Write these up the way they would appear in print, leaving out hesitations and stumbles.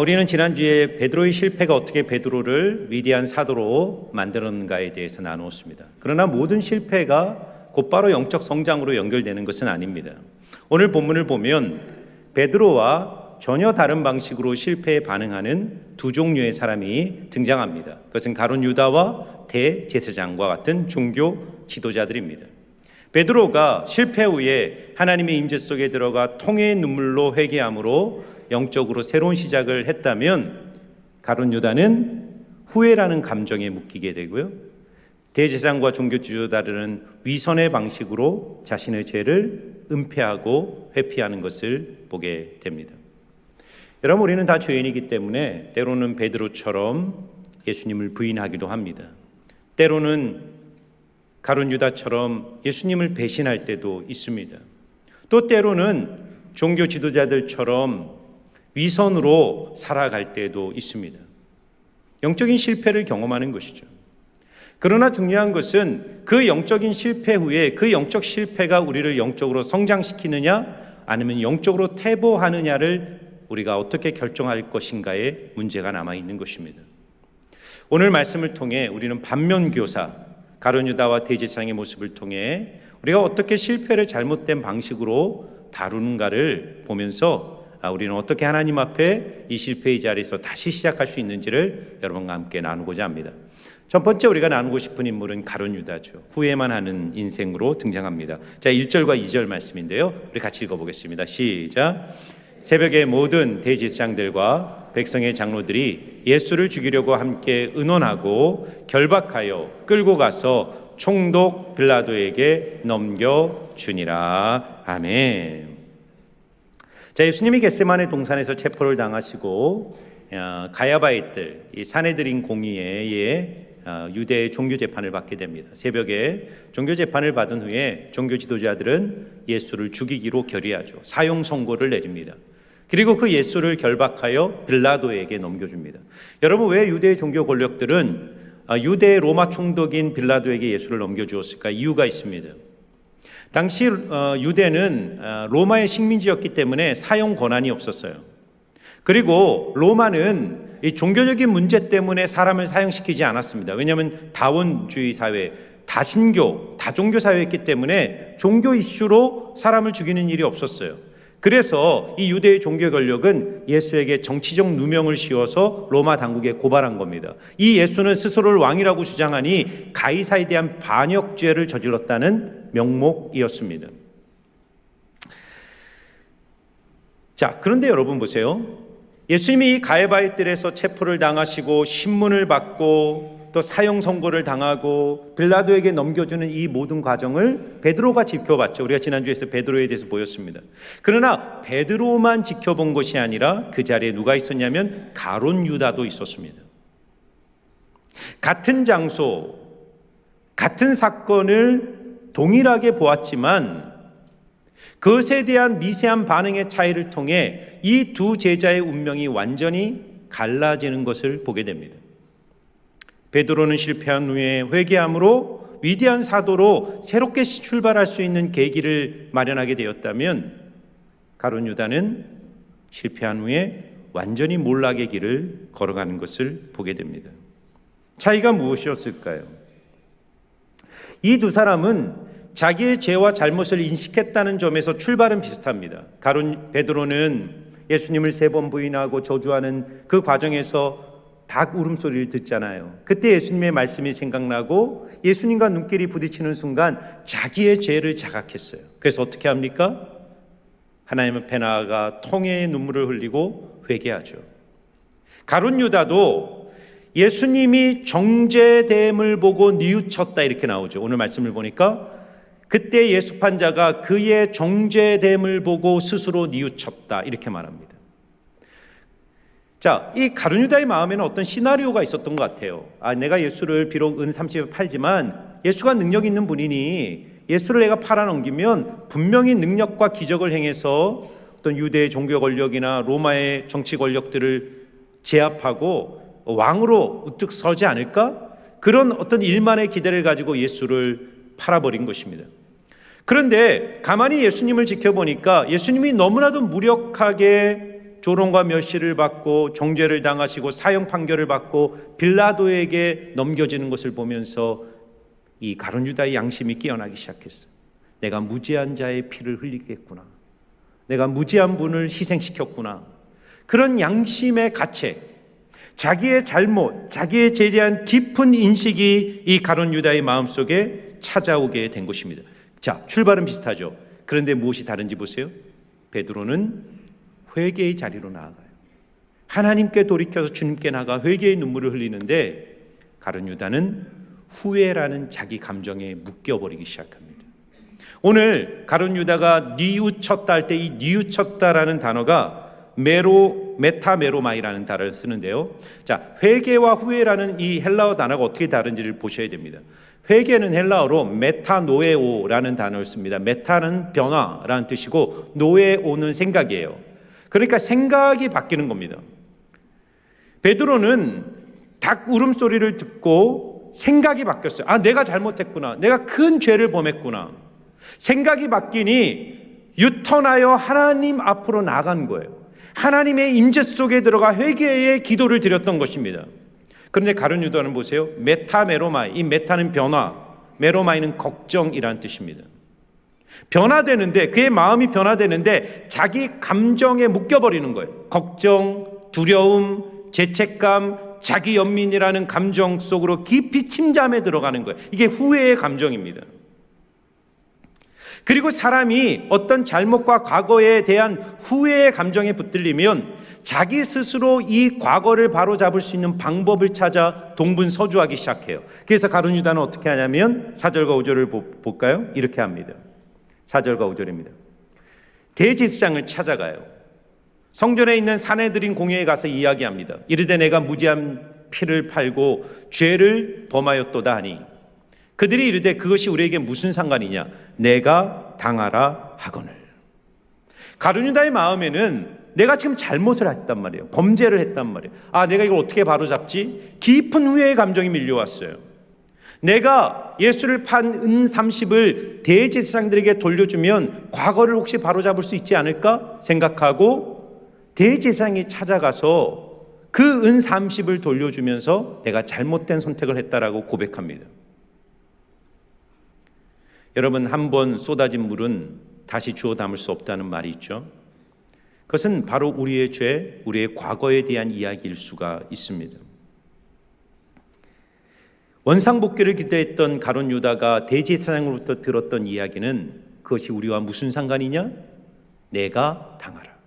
우리는 지난주에 베드로의 실패가 어떻게 베드로를 위대한 사도로 만들었는가에 대해서 나누었습니다. 그러나 모든 실패가 곧바로 영적 성장으로 연결되는 것은 아닙니다. 오늘 본문을 보면 베드로와 전혀 다른 방식으로 실패에 반응하는 두 종류의 사람이 등장합니다. 그것은 가룟 유다와 대제사장과 같은 종교 지도자들입니다. 베드로가 실패 후에 하나님의 임재 속에 들어가 통회의 눈물로 회개함으로 영적으로 새로운 시작을 했다면, 가룟 유다는 후회라는 감정에 묶이게 되고요, 대제사장과 종교 지도자들은 위선의 방식으로 자신의 죄를 은폐하고 회피하는 것을 보게 됩니다. 여러분, 우리는 다 죄인이기 때문에 때로는 베드로처럼 예수님을 부인하기도 합니다. 때로는 가룟 유다처럼 예수님을 배신할 때도 있습니다. 또 때로는 종교 지도자들처럼 위선으로 살아갈 때도 있습니다. 영적인 실패를 경험하는 것이죠. 그러나 중요한 것은 그 영적인 실패 후에 그 영적 실패가 우리를 영적으로 성장시키느냐 아니면 영적으로 퇴보하느냐를 우리가 어떻게 결정할 것인가에 문제가 남아있는 것입니다. 오늘 말씀을 통해 우리는 반면교사 가룟 유다와 대제사장의 모습을 통해 우리가 어떻게 실패를 잘못된 방식으로 다루는가를 보면서 우리는 어떻게 하나님 앞에 이 실패의 자리에서 다시 시작할 수 있는지를 여러분과 함께 나누고자 합니다. 첫 번째 우리가 나누고 싶은 인물은 가룟 유다죠. 후회만 하는 인생으로 등장합니다. 자, 1절과 2절 말씀인데요, 우리 같이 읽어보겠습니다. 시작. 새벽에 모든 대제사장들과 백성의 장로들이 예수를 죽이려고 함께 의논하고 결박하여 끌고 가서 총독 빌라도에게 넘겨주니라. 아멘. 자, 예수님이 겟세마네 동산에서 체포를 당하시고 가야바의 뜰, 이 사내들인 공의회에 유대의 종교 재판을 받게 됩니다. 새벽에 종교 재판을 받은 후에 종교 지도자들은 예수를 죽이기로 결의하죠. 사형 선고를 내립니다. 그리고 그 예수를 결박하여 빌라도에게 넘겨줍니다. 여러분, 왜 유대의 종교 권력들은 유대의 로마 총독인 빌라도에게 예수를 넘겨주었을까? 이유가 있습니다. 당시 유대는 로마의 식민지였기 때문에 사형 권한이 없었어요. 그리고 로마는 이 종교적인 문제 때문에 사람을 사형시키지 않았습니다. 왜냐하면 다원주의 사회, 다신교, 다종교 사회였기 때문에 종교 이슈로 사람을 죽이는 일이 없었어요. 그래서 이 유대의 종교 권력은 예수에게 정치적 누명을 씌워서 로마 당국에 고발한 겁니다. 이 예수는 스스로를 왕이라고 주장하니 가이사에 대한 반역죄를 저질렀다는 명목이었습니다. 자, 그런데 여러분 보세요. 예수님이 이 가야바의 뜰에서 체포를 당하시고 신문을 받고 또 사형 선고를 당하고 빌라도에게 넘겨주는 이 모든 과정을 베드로가 지켜봤죠. 우리가 지난주에서 베드로에 대해서 보였습니다. 그러나 베드로만 지켜본 것이 아니라 그 자리에 누가 있었냐면 가룟 유다도 있었습니다. 같은 장소, 같은 사건을 동일하게 보았지만 그것에 대한 미세한 반응의 차이를 통해 이 두 제자의 운명이 완전히 갈라지는 것을 보게 됩니다. 베드로는 실패한 후에 회개함으로 위대한 사도로 새롭게 출발할 수 있는 계기를 마련하게 되었다면, 가룟 유다는 실패한 후에 완전히 몰락의 길을 걸어가는 것을 보게 됩니다. 차이가 무엇이었을까요? 이 두 사람은 자기의 죄와 잘못을 인식했다는 점에서 출발은 비슷합니다. 베드로는 예수님을 3번 부인하고 저주하는 그 과정에서 닭 울음소리를 듣잖아요. 그때 예수님의 말씀이 생각나고 예수님과 눈길이 부딪히는 순간 자기의 죄를 자각했어요. 그래서 어떻게 합니까? 하나님 앞에 나아가 통회의 눈물을 흘리고 회개하죠. 가룟 유다도 예수님이 정죄됨을 보고 뉘우쳤다, 이렇게 나오죠. 오늘 말씀을 보니까 그때 예수판 자가 그의 정죄됨을 보고 스스로 뉘우쳤다, 이렇게 말합니다. 자, 이 가룟 유다의 마음에는 어떤 시나리오가 있었던 것 같아요. 내가 예수를 비록 은 30에 팔지만 예수가 능력 있는 분이니 예수를 내가 팔아넘기면 분명히 능력과 기적을 행해서 어떤 유대의 종교 권력이나 로마의 정치 권력들을 제압하고 왕으로 우뚝 서지 않을까? 그런 어떤 일만의 기대를 가지고 예수를 팔아버린 것입니다. 그런데 가만히 예수님을 지켜보니까 예수님이 너무나도 무력하게 조롱과 멸시를 받고 정죄를 당하시고 사형 판결을 받고 빌라도에게 넘겨지는 것을 보면서 이 가룟 유다의 양심이 깨어나기 시작했어요. 내가 무죄한 자의 피를 흘리겠구나. 내가 무죄한 분을 희생시켰구나. 그런 양심의 가책, 자기의 잘못, 자기에 대한 깊은 인식이 이 가룟 유다의 마음속에 찾아오게 된 것입니다. 자, 출발은 비슷하죠. 그런데 무엇이 다른지 보세요. 베드로는 회개의 자리로 나아가요. 하나님께 돌이켜서 주님께 나가 회개의 눈물을 흘리는데 가룟 유다는 후회라는 자기 감정에 묶여버리기 시작합니다. 오늘 가룟 유다가 뉘우쳤다 할 때 이 뉘우쳤다라는 단어가 메타메로마이라는 단어를 쓰는데요. 자, 회개와 후회라는 이 헬라어 단어가 어떻게 다른지를 보셔야 됩니다. 회개는 헬라어로 메타노에오라는 단어를 씁니다. 메타는 변화라는 뜻이고 노에오는 생각이에요. 그러니까 생각이 바뀌는 겁니다. 베드로는 닭 울음소리를 듣고 생각이 바뀌었어요. 아, 내가 잘못했구나. 내가 큰 죄를 범했구나. 생각이 바뀌니 유턴하여 하나님 앞으로 나간 거예요. 하나님의 임재 속에 들어가 회개의 기도를 드렸던 것입니다. 그런데 가룟 유다는 보세요. 메타메로마이, 이 메타는 변화, 메로마이는 걱정이라는 뜻입니다. 변화되는데, 그의 마음이 변화되는데 자기 감정에 묶여버리는 거예요. 걱정, 두려움, 죄책감, 자기 연민이라는 감정 속으로 깊이 침잠에 들어가는 거예요. 이게 후회의 감정입니다. 그리고 사람이 어떤 잘못과 과거에 대한 후회의 감정에 붙들리면 자기 스스로 이 과거를 바로잡을 수 있는 방법을 찾아 동분서주하기 시작해요. 그래서 가룟 유다는 어떻게 하냐면 4절과 5절을 볼까요? 이렇게 합니다. 4절과 5절입니다. 대제사장을 찾아가요. 성전에 있는 사내들인 공회에 가서 이야기합니다. 이르되 내가 무죄한 피를 팔고 죄를 범하였도다 하니 그들이 이르되 그것이 우리에게 무슨 상관이냐? 내가 당하라 하거늘. 가룟 유다의 마음에는 내가 지금 잘못을 했단 말이에요. 범죄를 했단 말이에요. 아, 내가 이걸 어떻게 바로잡지? 깊은 후회의 감정이 밀려왔어요. 내가 예수를 판 은 30을 대제사장들에게 돌려주면 과거를 혹시 바로잡을 수 있지 않을까 생각하고 대제사장이 찾아가서 그 은 30을 돌려주면서 내가 잘못된 선택을 했다라고 고백합니다. 여러분, 한 번 쏟아진 물은 다시 주워 담을 수 없다는 말이 있죠. 그것은 바로 우리의 죄, 우리의 과거에 대한 이야기일 수가 있습니다. 원상복귀를 기대했던 가룟 유다가 대제사장으로부터 들었던 이야기는 그것이 우리와 무슨 상관이냐? 내가 당하라.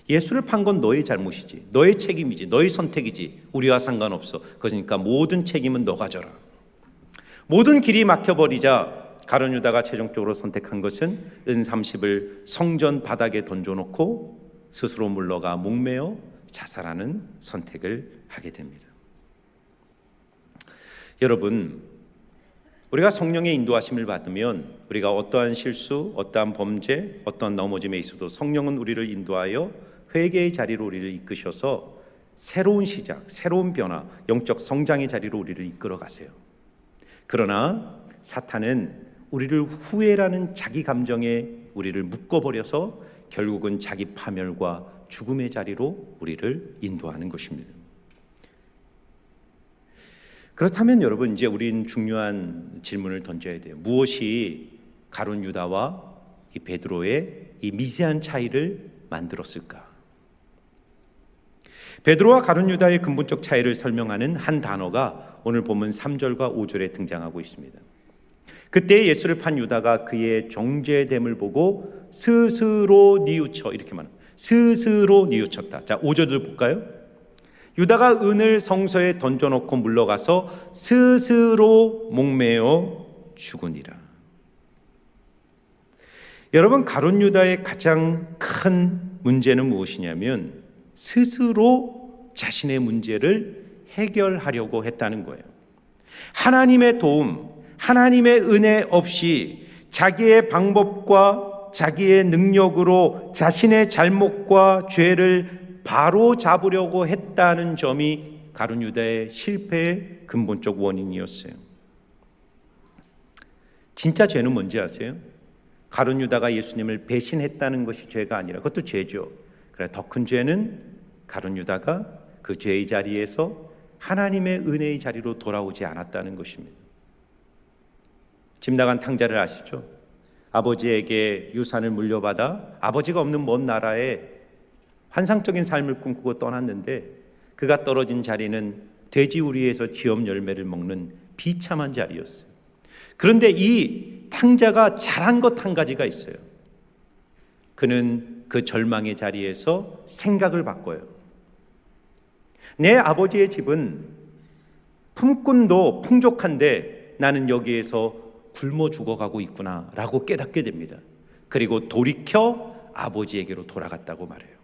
예수를 판 건 너의 잘못이지, 너의 책임이지, 너의 선택이지, 우리와 상관없어. 그러니까 모든 책임은 너가 져라. 모든 길이 막혀버리자 가룟 유다가 최종적으로 선택한 것은 은 30을 성전 바닥에 던져놓고 스스로 물러가 목매어 자살하는 선택을 하게 됩니다. 여러분, 우리가 성령의 인도하심을 받으면 우리가 어떠한 실수, 어떠한 범죄, 어떠한 넘어짐에 있어도 성령은 우리를 인도하여 회개의 자리로 우리를 이끄셔서 새로운 시작, 새로운 변화, 영적 성장의 자리로 우리를 이끌어 가세요. 그러나 사탄은 우리를 후회라는 자기 감정에 우리를 묶어버려서 결국은 자기 파멸과 죽음의 자리로 우리를 인도하는 것입니다. 그렇다면 여러분, 이제 우린 중요한 질문을 던져야 돼요. 무엇이 가룟 유다와 이 베드로의 이 미세한 차이를 만들었을까? 베드로와 가룟 유다의 근본적 차이를 설명하는 한 단어가 오늘 본문 3절과 5절에 등장하고 있습니다. 그때 예수를 판 유다가 그의 정죄됨을 보고 스스로 뉘우쳐, 이렇게 말합니다. 스스로 뉘우쳤다. 자, 5절을 볼까요? 유다가 은을 성소에 던져놓고 물러가서 스스로 목매어 죽으니라. 여러분, 가룟 유다의 가장 큰 문제는 무엇이냐면 스스로 자신의 문제를 해결하려고 했다는 거예요. 하나님의 도움, 하나님의 은혜 없이 자기의 방법과 자기의 능력으로 자신의 잘못과 죄를 바로 잡으려고 했다는 점이 가룟 유다의 실패의 근본적 원인이었어요. 진짜 죄는 뭔지 아세요? 가룟 유다가 예수님을 배신했다는 것이 죄가 아니라, 그것도 죄죠. 그래 더 큰 죄는 가룟 유다가 그 죄의 자리에서 하나님의 은혜의 자리로 돌아오지 않았다는 것입니다. 집 나간 탕자를 아시죠? 아버지에게 유산을 물려받아 아버지가 없는 먼 나라에 환상적인 삶을 꿈꾸고 떠났는데 그가 떨어진 자리는 돼지우리에서 지엄 열매를 먹는 비참한 자리였어요. 그런데 이 탕자가 잘한 것 한 가지가 있어요. 그는 그 절망의 자리에서 생각을 바꿔요. 내 아버지의 집은 품꾼도 풍족한데 나는 여기에서 굶어 죽어가고 있구나 라고 깨닫게 됩니다. 그리고 돌이켜 아버지에게로 돌아갔다고 말해요.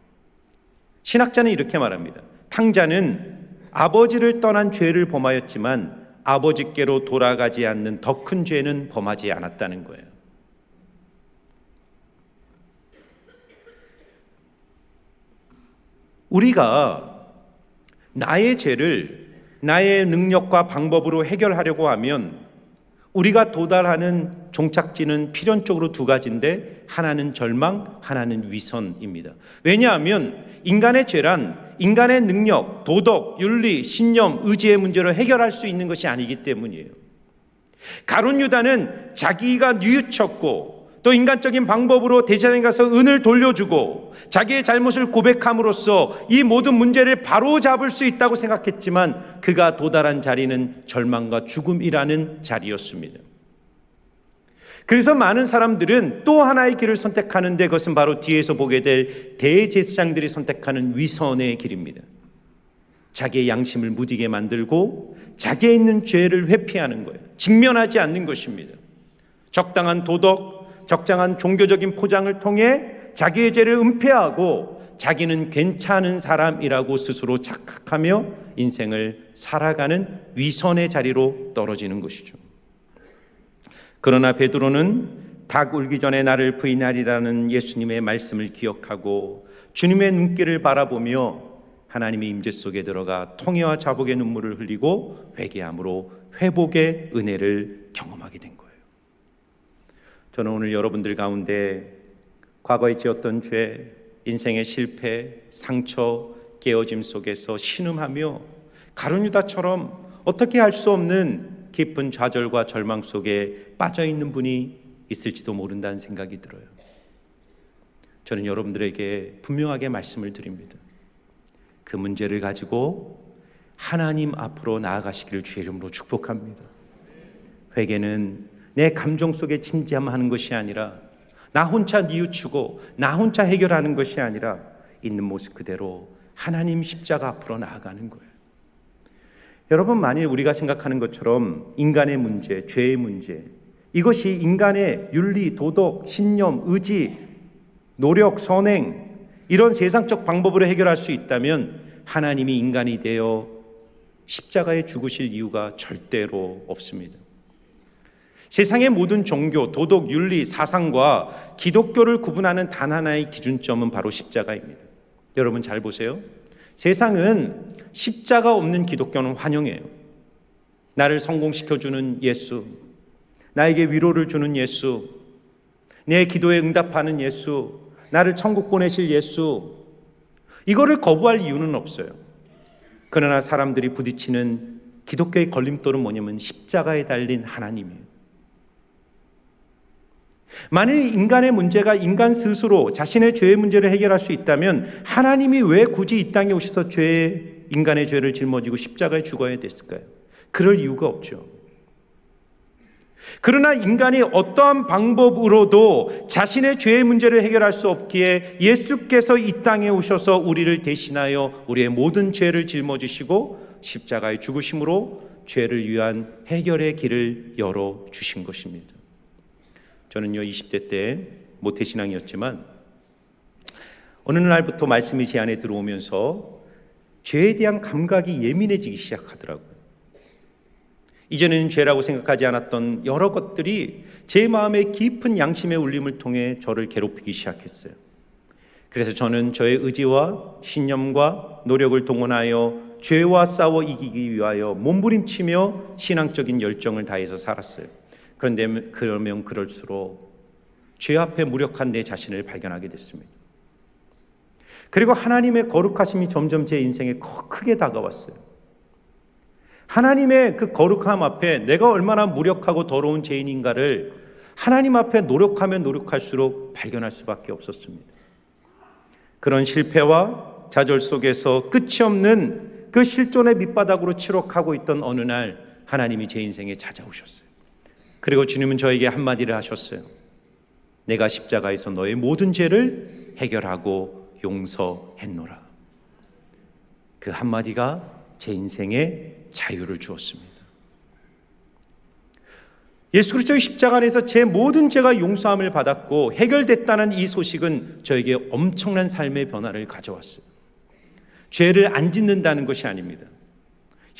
신학자는 이렇게 말합니다. 탕자는 아버지를 떠난 죄를 범하였지만 아버지께로 돌아가지 않는 더 큰 죄는 범하지 않았다는 거예요. 우리가 나의 죄를 나의 능력과 방법으로 해결하려고 하면 우리가 도달하는 종착지는 필연적으로 두 가지인데 하나는 절망, 하나는 위선입니다. 왜냐하면 인간의 죄란 인간의 능력, 도덕, 윤리, 신념, 의지의 문제로 해결할 수 있는 것이 아니기 때문이에요. 가룟 유다는 자기가 뉘우쳤고 또 인간적인 방법으로 대제사장에 가서 은을 돌려주고 자기의 잘못을 고백함으로써 이 모든 문제를 바로잡을 수 있다고 생각했지만 그가 도달한 자리는 절망과 죽음이라는 자리였습니다. 그래서 많은 사람들은 또 하나의 길을 선택하는데 그것은 바로 뒤에서 보게 될 대제사장들이 선택하는 위선의 길입니다. 자기의 양심을 무디게 만들고 자기에 있는 죄를 회피하는 거예요. 직면하지 않는 것입니다. 적당한 도덕, 적당한 종교적인 포장을 통해 자기의 죄를 은폐하고 자기는 괜찮은 사람이라고 스스로 착각하며 인생을 살아가는 위선의 자리로 떨어지는 것이죠. 그러나 베드로는 닭 울기 전에 나를 부인하리라는 예수님의 말씀을 기억하고 주님의 눈길을 바라보며 하나님의 임재 속에 들어가 통회와 자복의 눈물을 흘리고 회개함으로 회복의 은혜를 경험하게 된 거예요. 저는 오늘 여러분들 가운데 과거에 지었던 죄, 인생의 실패, 상처, 깨어짐 속에서 신음하며 가룟 유다처럼 어떻게 할 수 없는 깊은 좌절과 절망 속에 빠져 있는 분이 있을지도 모른다는 생각이 들어요. 저는 여러분들에게 분명하게 말씀을 드립니다. 그 문제를 가지고 하나님 앞으로 나아가시기를 주의 이름으로 축복합니다. 회개는 내 감정 속에 침잠하는 것이 아니라 나 혼자 뉘우치고 나 혼자 해결하는 것이 아니라 있는 모습 그대로 하나님 십자가 앞으로 나아가는 거예요. 여러분, 만일 우리가 생각하는 것처럼 인간의 문제, 죄의 문제, 이것이 인간의 윤리, 도덕, 신념, 의지, 노력, 선행 이런 세상적 방법으로 해결할 수 있다면 하나님이 인간이 되어 십자가에 죽으실 이유가 절대로 없습니다. 세상의 모든 종교, 도덕, 윤리, 사상과 기독교를 구분하는 단 하나의 기준점은 바로 십자가입니다. 여러분 잘 보세요. 세상은 십자가 없는 기독교는 환영해요. 나를 성공시켜주는 예수, 나에게 위로를 주는 예수, 내 기도에 응답하는 예수, 나를 천국 보내실 예수, 이거를 거부할 이유는 없어요. 그러나 사람들이 부딪히는 기독교의 걸림돌은 뭐냐면 십자가에 달린 하나님이에요. 만일 인간의 문제가 인간 스스로 자신의 죄의 문제를 해결할 수 있다면 하나님이 왜 굳이 이 땅에 오셔서 인간의 죄를 짊어지고 십자가에 죽어야 됐을까요? 그럴 이유가 없죠. 그러나 인간이 어떠한 방법으로도 자신의 죄의 문제를 해결할 수 없기에 예수께서 이 땅에 오셔서 우리를 대신하여 우리의 모든 죄를 짊어지시고 십자가에 죽으심으로 죄를 위한 해결의 길을 열어주신 것입니다. 저는요 20대 때 모태신앙이었지만 어느 날부터 말씀이 제 안에 들어오면서 죄에 대한 감각이 예민해지기 시작하더라고요. 이전에는 죄라고 생각하지 않았던 여러 것들이 제 마음의 깊은 양심의 울림을 통해 저를 괴롭히기 시작했어요. 그래서 저는 저의 의지와 신념과 노력을 동원하여 죄와 싸워 이기기 위하여 몸부림치며 신앙적인 열정을 다해서 살았어요. 그런데 그러면 그럴수록 죄 앞에 무력한 내 자신을 발견하게 됐습니다. 그리고 하나님의 거룩하심이 점점 제 인생에 크게 다가왔어요. 하나님의 그 거룩함 앞에 내가 얼마나 무력하고 더러운 죄인인가를 하나님 앞에 노력하면 노력할수록 발견할 수밖에 없었습니다. 그런 실패와 좌절 속에서 끝이 없는 그 실존의 밑바닥으로 치록하고 있던 어느 날 하나님이 제 인생에 찾아오셨어요. 그리고 주님은 저에게 한마디를 하셨어요. 내가 십자가에서 너의 모든 죄를 해결하고 용서했노라. 그 한마디가 제 인생에 자유를 주었습니다. 예수 그리스도의 십자가 안에서 제 모든 죄가 용서함을 받았고 해결됐다는 이 소식은 저에게 엄청난 삶의 변화를 가져왔어요. 죄를 안 짓는다는 것이 아닙니다.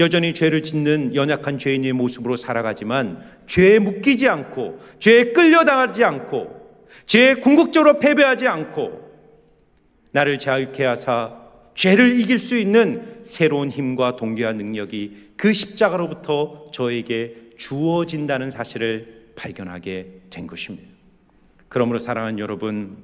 여전히 죄를 짓는 연약한 죄인의 모습으로 살아가지만 죄에 묶이지 않고 죄에 끌려당하지 않고 죄에 궁극적으로 패배하지 않고 나를 자유케 하사 죄를 이길 수 있는 새로운 힘과 동기와 능력이 그 십자가로부터 저에게 주어진다는 사실을 발견하게 된 것입니다. 그러므로 사랑하는 여러분,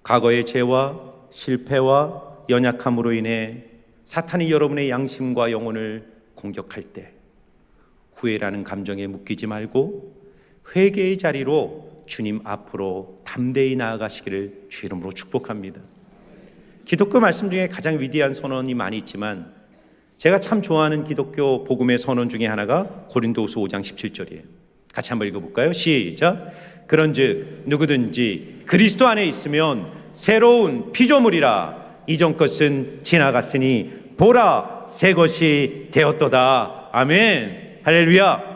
과거의 죄와 실패와 연약함으로 인해 사탄이 여러분의 양심과 영혼을 공격할 때 후회라는 감정에 묶이지 말고 회개의 자리로 주님 앞으로 담대히 나아가시기를 주 이름으로 축복합니다. 기독교 말씀 중에 가장 위대한 선언이 많이 있지만 제가 참 좋아하는 기독교 복음의 선언 중에 하나가 고린도후서 5장 17절이에요. 같이 한번 읽어볼까요? 시작. 그런즉 누구든지 그리스도 안에 있으면 새로운 피조물이라. 이전 것은 지나갔으니 보라 새 것이 되었도다. 아멘. 할렐루야.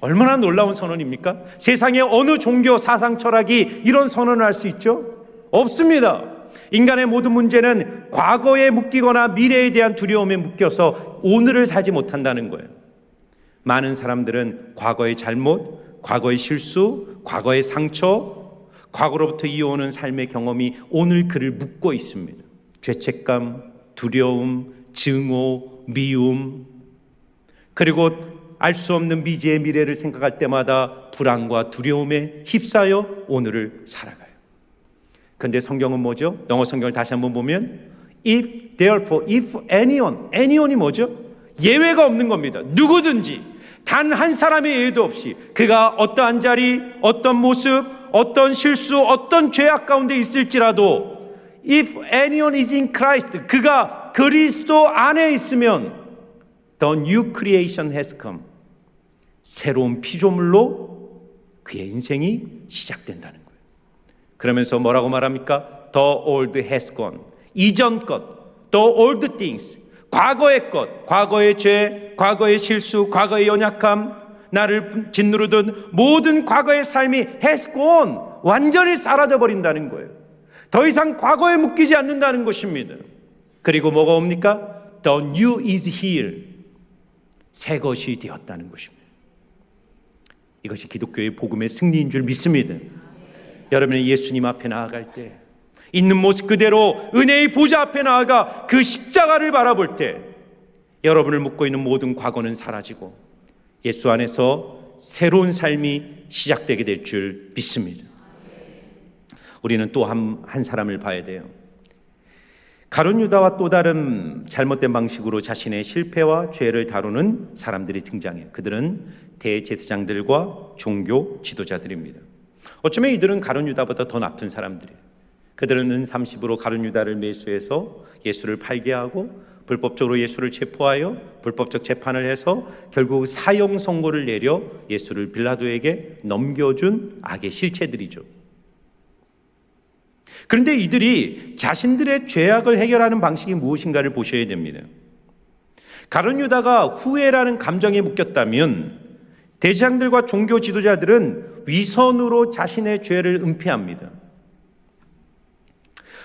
얼마나 놀라운 선언입니까? 세상에 어느 종교, 사상, 철학이 이런 선언을 할 수 있죠? 없습니다. 인간의 모든 문제는 과거에 묶이거나 미래에 대한 두려움에 묶여서 오늘을 살지 못한다는 거예요. 많은 사람들은 과거의 잘못, 과거의 실수, 과거의 상처, 과거로부터 이어오는 삶의 경험이 오늘 그를 묶고 있습니다. 죄책감, 두려움, 증오, 미움, 그리고 알 수 없는 미지의 미래를 생각할 때마다 불안과 두려움에 휩싸여 오늘을 살아가요. 그런데 성경은 뭐죠? 영어 성경을 다시 한번 보면 if, therefore, if anyone이 뭐죠? 예외가 없는 겁니다. 누구든지 단 한 사람의 예외도 없이 그가 어떠한 자리, 어떤 모습, 어떤 실수, 어떤 죄악 가운데 있을지라도 if anyone is in Christ, 그가 그리스도 안에 있으면 the new creation has come, 새로운 피조물로 그의 인생이 시작된다는 거예요. 그러면서 뭐라고 말합니까? The old has gone, 이전 것, the old things, 과거의 것, 과거의 죄, 과거의 실수, 과거의 연약함, 나를 짓누르던 모든 과거의 삶이 has gone, 완전히 사라져 버린다는 거예요. 더 이상 과거에 묶이지 않는다는 것입니다. 그리고 뭐가 옵니까? The new is here, 새 것이 되었다는 것입니다. 이것이 기독교의 복음의 승리인 줄 믿습니다. 여러분이 예수님 앞에 나아갈 때 있는 모습 그대로 은혜의 보좌 앞에 나아가 그 십자가를 바라볼 때 여러분을 묶고 있는 모든 과거는 사라지고 예수 안에서 새로운 삶이 시작되게 될 줄 믿습니다. 우리는 또 한 사람을 봐야 돼요. 가룟 유다와 또 다른 잘못된 방식으로 자신의 실패와 죄를 다루는 사람들이 등장해요. 그들은 대제사장들과 종교 지도자들입니다. 어쩌면 이들은 가룟 유다보다 더 나쁜 사람들이에요. 그들은 은30으로 가룟 유다를 매수해서 예수를 팔게 하고 불법적으로 예수를 체포하여 불법적 재판을 해서 결국 사형 선고를 내려 예수를 빌라도에게 넘겨준 악의 실체들이죠. 그런데 이들이 자신들의 죄악을 해결하는 방식이 무엇인가를 보셔야 됩니다. 가룟 유다가 후회라는 감정에 묶였다면 대제사장들과 종교 지도자들은 위선으로 자신의 죄를 은폐합니다.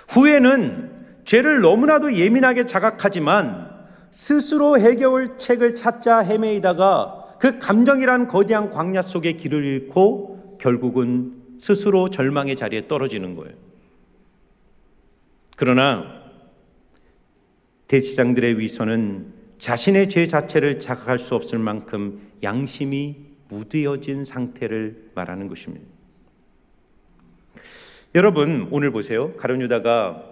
후회는 죄를 너무나도 예민하게 자각하지만 스스로 해결책을 찾자 헤매이다가 그 감정이란 거대한 광야 속에 길을 잃고 결국은 스스로 절망의 자리에 떨어지는 거예요. 그러나 대제사장들의 위선은 자신의 죄 자체를 자각할 수 없을 만큼 양심이 무뎌진 상태를 말하는 것입니다. 여러분 오늘 보세요. 가룟 유다가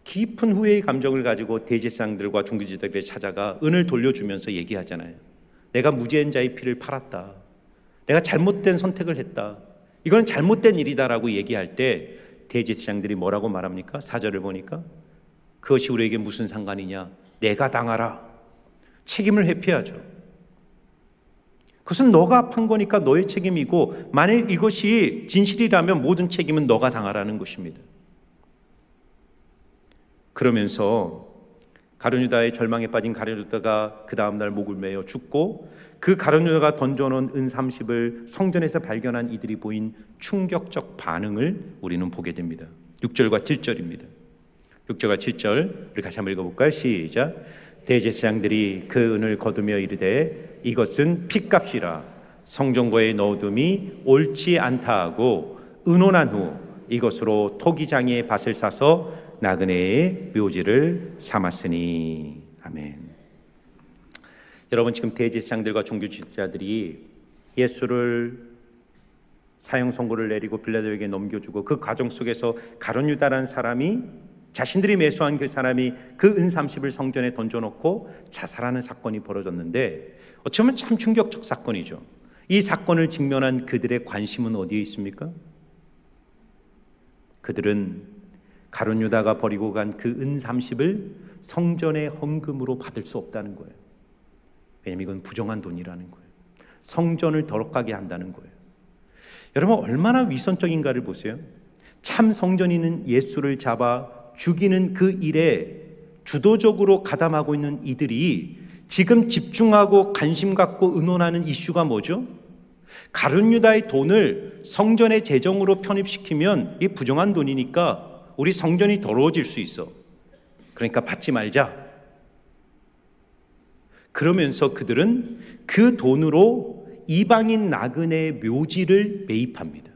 깊은 후회의 감정을 가지고 대제사장들과 종교지도자들에게 찾아가 은을 돌려주면서 얘기하잖아요. 내가 무죄한 자의 피를 팔았다. 내가 잘못된 선택을 했다. 이건 잘못된 일이다라고 얘기할 때 대제사장들이 뭐라고 말합니까? 4절을 보니까 그것이 우리에게 무슨 상관이냐? 내가 당하라. 책임을 회피하죠. 그것은 너가 판 거니까 너의 책임이고 만일 이것이 진실이라면 모든 책임은 너가 당하라는 것입니다. 그러면서 가룟 유다의 절망에 빠진 가룟 유다가 그 다음 날 목을 매어 죽고 그 가룟 유다가 던져놓은 은 30을 성전에서 발견한 이들이 보인 충격적 반응을 우리는 보게 됩니다. 6절과 7절입니다. 6절과 7절 우리 같이 한번 읽어볼까요? 시작. 대제사장들이 그 은을 거두며 이르되 이것은 핏값이라 성전고에 넣어둠이 옳지 않다 하고 의논한 후 이것으로 토기장의 밭을 사서 나그네의 묘지를 삼았으니. 아멘. 여러분 지금 대제사장들과 종교 지도자들이 예수를 사형 선고를 내리고 빌라도에게 넘겨주고 그 과정 속에서 가룟 유다라는 사람이 자신들이 매수한 그 사람이 그 은 30을 성전에 던져놓고 자살하는 사건이 벌어졌는데 어쩌면 참 충격적 사건이죠. 이 사건을 직면한 그들의 관심은 어디에 있습니까? 그들은 가룟 유다가 버리고 간 그 은 30을 성전의 헌금으로 받을 수 없다는 거예요. 왜냐하면 이건 부정한 돈이라는 거예요. 성전을 더럽게 한다는 거예요. 여러분 얼마나 위선적인가를 보세요. 참 성전인은 예수를 잡아 죽이는 그 일에 주도적으로 가담하고 있는 이들이 지금 집중하고 관심 갖고 의논하는 이슈가 뭐죠? 가룟 유다의 돈을 성전의 재정으로 편입시키면 이 부정한 돈이니까 우리 성전이 더러워질 수 있어. 그러니까 받지 말자. 그러면서 그들은 그 돈으로 이방인 나그네의 묘지를 매입합니다.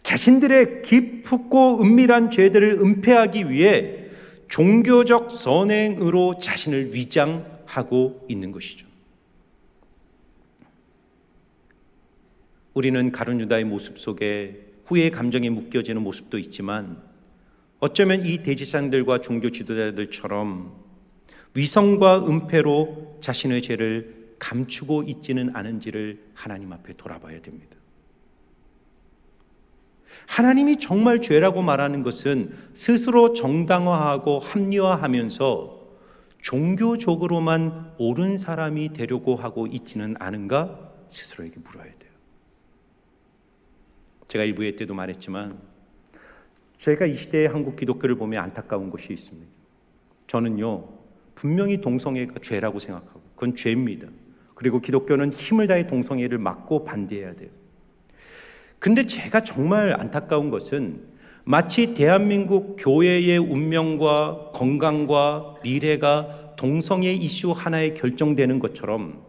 자신들의 깊고 은밀한 죄들을 은폐하기 위해 종교적 선행으로 자신을 위장하고 있는 것이죠. 우리는 가룟 유다의 모습 속에 후회의 감정이 묶여지는 모습도 있지만 어쩌면 이 대제사장들과 종교 지도자들처럼 위선과 은폐로 자신의 죄를 감추고 있지는 않은지를 하나님 앞에 돌아봐야 됩니다. 하나님이 정말 죄라고 말하는 것은 스스로 정당화하고 합리화하면서 종교적으로만 옳은 사람이 되려고 하고 있지는 않은가 스스로에게 물어야 돼요. 제가 일부회 때도 말했지만 제가 이 시대의 한국 기독교를 보면 안타까운 것이 있습니다. 저는요 분명히 동성애가 죄라고 생각하고 그건 죄입니다. 그리고 기독교는 힘을 다해 동성애를 막고 반대해야 돼요. 근데 제가 정말 안타까운 것은 마치 대한민국 교회의 운명과 건강과 미래가 동성애 이슈 하나에 결정되는 것처럼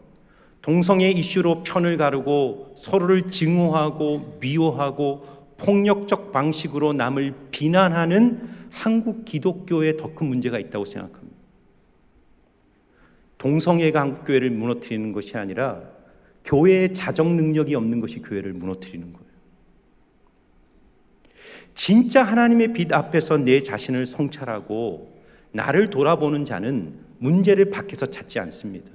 동성애 이슈로 편을 가르고 서로를 증오하고 미워하고 폭력적 방식으로 남을 비난하는 한국 기독교에 더 큰 문제가 있다고 생각합니다. 동성애가 한국 교회를 무너뜨리는 것이 아니라 교회의 자정 능력이 없는 것이 교회를 무너뜨리는 거예요. 진짜 하나님의 빛 앞에서 내 자신을 성찰하고 나를 돌아보는 자는 문제를 밖에서 찾지 않습니다.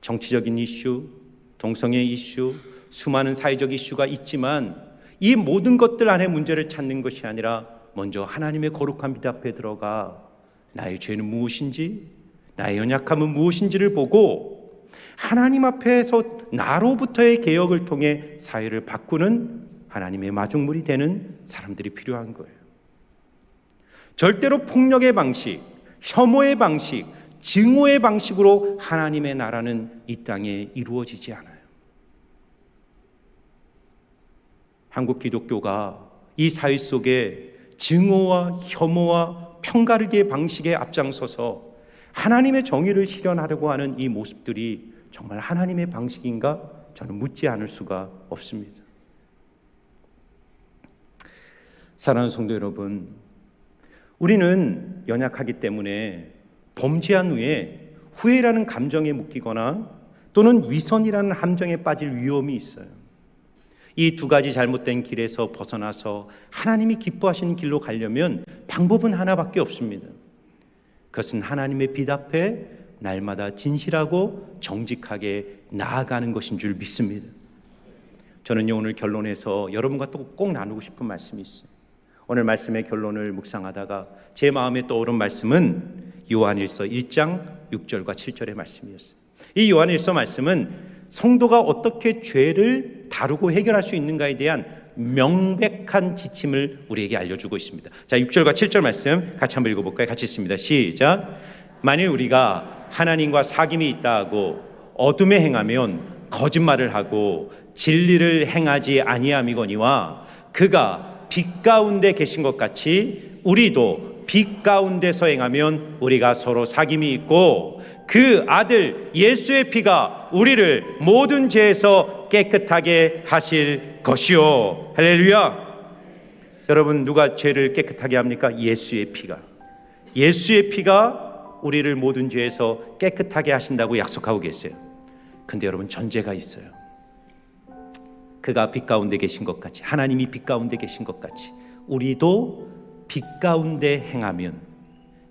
정치적인 이슈, 동성애 이슈, 수많은 사회적 이슈가 있지만 이 모든 것들 안에 문제를 찾는 것이 아니라 먼저 하나님의 거룩한 빛 앞에 들어가 나의 죄는 무엇인지, 나의 연약함은 무엇인지를 보고 하나님 앞에서 나로부터의 개혁을 통해 사회를 바꾸는 하나님의 마중물이 되는 사람들이 필요한 거예요. 절대로 폭력의 방식, 혐오의 방식, 증오의 방식으로 하나님의 나라는 이 땅에 이루어지지 않아요. 한국 기독교가 이 사회 속에 증오와 혐오와 편가르기의 방식에 앞장서서 하나님의 정의를 실현하려고 하는 이 모습들이 정말 하나님의 방식인가? 저는 묻지 않을 수가 없습니다. 사랑하는 성도 여러분, 우리는 연약하기 때문에 범죄한 후에 후회라는 감정에 묶이거나 또는 위선이라는 함정에 빠질 위험이 있어요. 이 두 가지 잘못된 길에서 벗어나서 하나님이 기뻐하시는 길로 가려면 방법은 하나밖에 없습니다. 그것은 하나님의 빛 앞에 날마다 진실하고 정직하게 나아가는 것인 줄 믿습니다. 저는요, 오늘 결론에서 여러분과 또 꼭 나누고 싶은 말씀이 있어요. 오늘 말씀의 결론을 묵상하다가 제 마음에 떠오른 말씀은 요한일서 1장 6절과 7절의 말씀이었어요. 이 요한일서 말씀은 성도가 어떻게 죄를 다루고 해결할 수 있는가에 대한 명백한 지침을 우리에게 알려주고 있습니다. 자, 6절과 7절 말씀 같이 한번 읽어볼까요? 같이 읽습니다. 시작. 만일 우리가 하나님과 사귐이 있다 하고 어둠에 행하면 거짓말을 하고 진리를 행하지 아니함이거니와 그가 빛 가운데 계신 것 같이 우리도 빛 가운데서 행하면 우리가 서로 사귐이 있고 그 아들 예수의 피가 우리를 모든 죄에서 깨끗하게 하실 것이요. 할렐루야. 여러분, 누가 죄를 깨끗하게 합니까? 예수의 피가. 예수의 피가 우리를 모든 죄에서 깨끗하게 하신다고 약속하고 계세요. 근데 여러분, 전제가 있어요. 그가 빛 가운데 계신 것 같이, 하나님이 빛 가운데 계신 것 같이 우리도 빛 가운데 행하면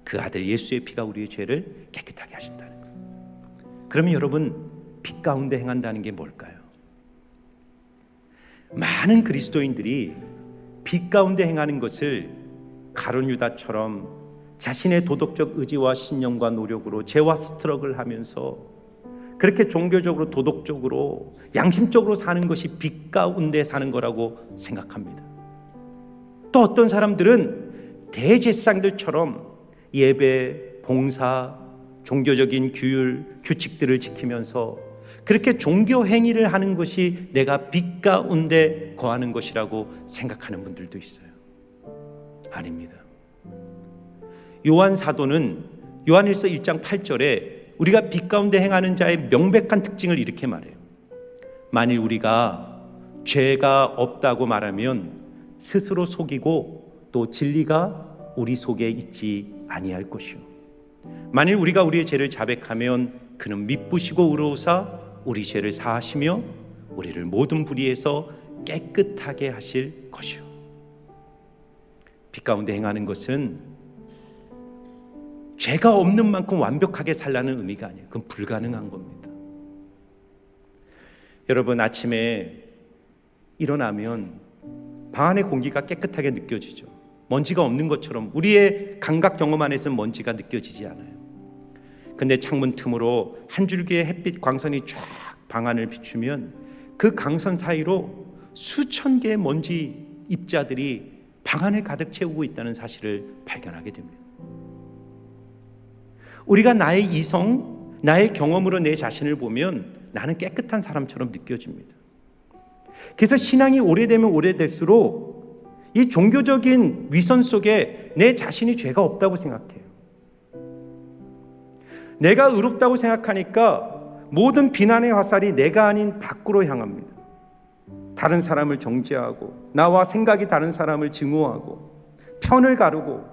그 아들 예수의 피가 우리의 죄를 깨끗하게 하신다는 거예요. 그러면 여러분, 빛 가운데 행한다는 게 뭘까요? 많은 그리스도인들이 빛 가운데 행하는 것을 가룟 유다처럼 자신의 도덕적 의지와 신념과 노력으로 죄와 스트럭을 하면서 그렇게 종교적으로 도덕적으로 양심적으로 사는 것이 빛 가운데 사는 거라고 생각합니다. 또 어떤 사람들은 대제사장들처럼 예배, 봉사, 종교적인 규율, 규칙들을 지키면서 그렇게 종교 행위를 하는 것이 내가 빛 가운데 거하는 것이라고 생각하는 분들도 있어요. 아닙니다. 요한 사도는 요한일서 1장 8절에 우리가 빛 가운데 행하는 자의 명백한 특징을 이렇게 말해요. 만일 우리가 죄가 없다고 말하면 스스로 속이고 또 진리가 우리 속에 있지 아니할 것이요. 만일 우리가 우리의 죄를 자백하면 그는 미쁘시고 의로우사 우리 죄를 사하시며 우리를 모든 불의에서 깨끗하게 하실 것이요. 빛 가운데 행하는 것은 죄가 없는 만큼 완벽하게 살라는 의미가 아니에요. 그건 불가능한 겁니다. 여러분, 아침에 일어나면 방 안의 공기가 깨끗하게 느껴지죠. 먼지가 없는 것처럼 우리의 감각 경험 안에서는 먼지가 느껴지지 않아요. 근데 창문 틈으로 한 줄기의 햇빛 광선이 쫙 방 안을 비추면 그 광선 사이로 수천 개의 먼지 입자들이 방 안을 가득 채우고 있다는 사실을 발견하게 됩니다. 우리가 나의 이성, 나의 경험으로 내 자신을 보면 나는 깨끗한 사람처럼 느껴집니다. 그래서 신앙이 오래되면 오래될수록 이 종교적인 위선 속에 내 자신이 죄가 없다고 생각해요. 내가 의롭다고 생각하니까 모든 비난의 화살이 내가 아닌 밖으로 향합니다. 다른 사람을 정죄하고 나와 생각이 다른 사람을 증오하고 편을 가르고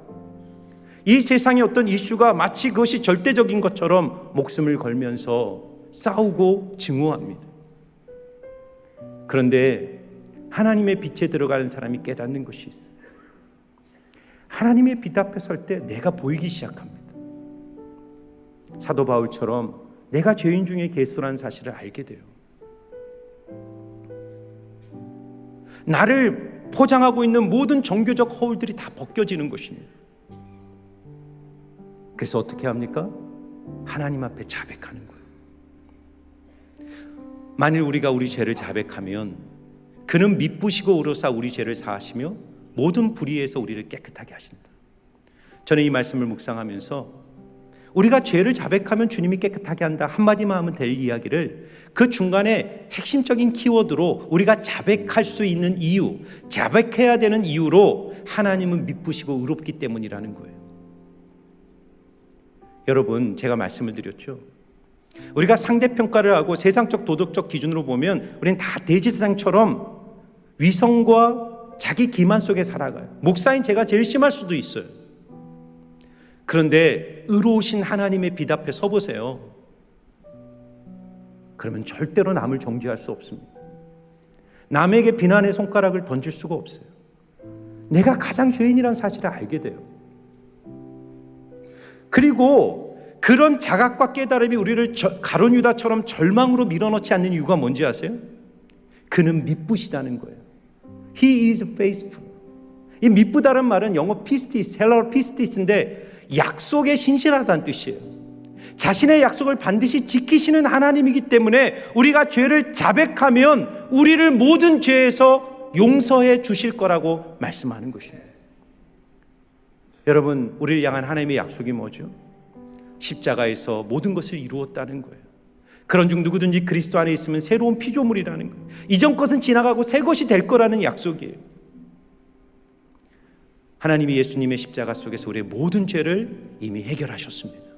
이 세상의 어떤 이슈가 마치 그것이 절대적인 것처럼 목숨을 걸면서 싸우고 증오합니다. 그런데 하나님의 빛에 들어가는 사람이 깨닫는 것이 있어요. 하나님의 빛 앞에 설 때 내가 보이기 시작합니다. 사도 바울처럼 내가 죄인 중에 괴수라는 사실을 알게 돼요. 나를 포장하고 있는 모든 종교적 허울들이 다 벗겨지는 것입니다. 그래서 어떻게 합니까? 하나님 앞에 자백하는 거예요. 만일 우리가 우리 죄를 자백하면 그는 미쁘시고 의로사 우리 죄를 사하시며 모든 불의에서 우리를 깨끗하게 하신다. 저는 이 말씀을 묵상하면서 우리가 죄를 자백하면 주님이 깨끗하게 한다 한마디만 하면 될 이야기를 그 중간에 핵심적인 키워드로 우리가 자백할 수 있는 이유, 자백해야 되는 이유로 하나님은 미쁘시고 의롭기 때문이라는 거예요. 여러분, 제가 말씀을 드렸죠. 우리가 상대평가를 하고 세상적 도덕적 기준으로 보면 우리는 다 대제사장처럼 위선과 자기 기만 속에 살아가요. 목사인 제가 제일 심할 수도 있어요. 그런데 의로우신 하나님의 빛 앞에 서보세요. 그러면 절대로 남을 정죄할 수 없습니다. 남에게 비난의 손가락을 던질 수가 없어요. 내가 가장 죄인이라는 사실을 알게 돼요. 그리고 그런 자각과 깨달음이 우리를 가룟 유다처럼 절망으로 밀어넣지 않는 이유가 뭔지 아세요? 그는 미쁘시다는 거예요. He is faithful. 이 미쁘다는 말은 영어 피스티스, 헬러 피스티스인데 약속에 신실하다는 뜻이에요. 자신의 약속을 반드시 지키시는 하나님이기 때문에 우리가 죄를 자백하면 우리를 모든 죄에서 용서해 주실 거라고 말씀하는 것입니다. 여러분, 우리를 향한 하나님의 약속이 뭐죠? 십자가에서 모든 것을 이루었다는 거예요. 그런 중 누구든지 그리스도 안에 있으면 새로운 피조물이라는 거예요. 이전 것은 지나가고 새 것이 될 거라는 약속이에요. 하나님이 예수님의 십자가 속에서 우리의 모든 죄를 이미 해결하셨습니다.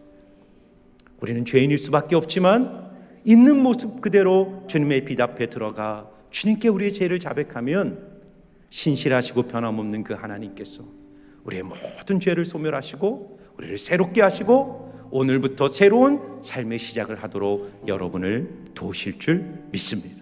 우리는 죄인일 수밖에 없지만 있는 모습 그대로 주님의 빛 앞에 들어가 주님께 우리의 죄를 자백하면 신실하시고 변함없는 그 하나님께서 우리의 모든 죄를 소멸하시고 우리를 새롭게 하시고 오늘부터 새로운 삶의 시작을 하도록 여러분을 도우실 줄 믿습니다.